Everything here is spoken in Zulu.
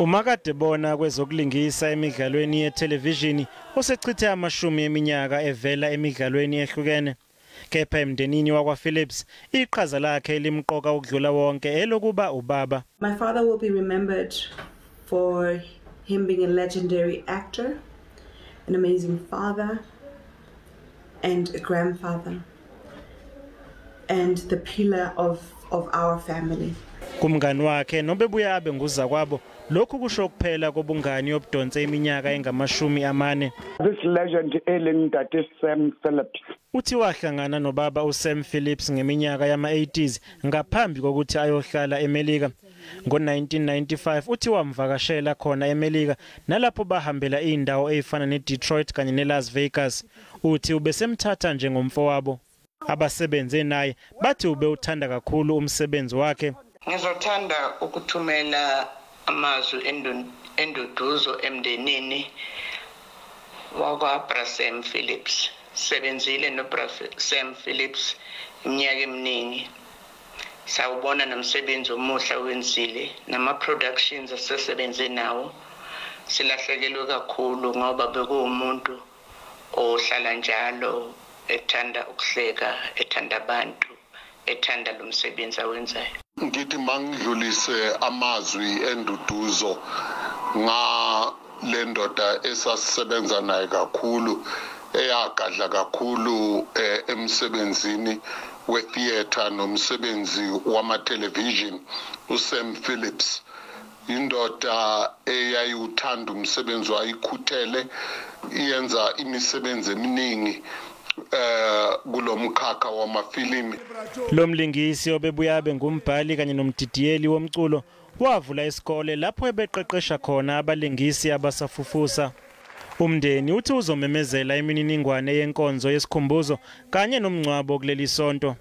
Kukamakadebona kwezokulingisa emidlalweni yethelevishini osechithe amashumi eminyaka evela emidlalweni ehlukene. Kepha emndenini wakwaPhillips iqhaza lakhe limqoka ukudlula wonke elokuba ubaba. My father will be remembered for him being a legendary actor, an amazing father and a grandfather and the pillar of our family. Kumngani wakhe nobebuya abe nguzakwabo lokhu kusho kuphela kobungani obudonse iminyaka engamashumi amane. This legend ailing that is Sam Phillips. Uthi wahlangana nobaba uSam Phillips ngeminyaka yama-80s ngaphambi kokuthi ayohlala eMelika. Ngo-1995 uthi wamvakashela khona eMelika nalapho bahambela indawo ezifana neDetroit kanye neLas Vegas. Uthi ubesemthatha njengomfowabo. Abasebenze naye bathi ube uthanda kakhulu umsebenzi wakhe. Ngizothanda ukuthumela amazwi enduduzo emndenini wakwaSam Phillips. Sebenzile noSam Phillips iminyaka eminingi. Sawubona nomsebenzi omuhle wenzile nama-productions asesebenze nawo. Silahlekelwe kakhulu ngoba bekuwumuntu ohlala njalo, ethanda ukuhleka, ethanda abantu, ethanda lo msebenzi awenzayo. Ngithi mangidlulise amazwi enduduzo le ndoda esasisebenza naye kakhulu, eyagadla kakhulu emsebenzini wetheater nomsebenzi wamatelevision uSam Phillips. Indoda eyayiwuthanda umsebenzi wayikhuthele, iyenza imisebenzi eminingi kulomkhakha wamafilimi. Lo mlingisi obebuya abe ngumbhali kanye nomdidiyeli womculo wavula isikole lapho ebeqeqesha khona abalingisi abasafufusa. Umndeni uthi uzomemezela imininingwane yenkonzo yesikhumbuzo kanye nomncwabo kuleli sonto.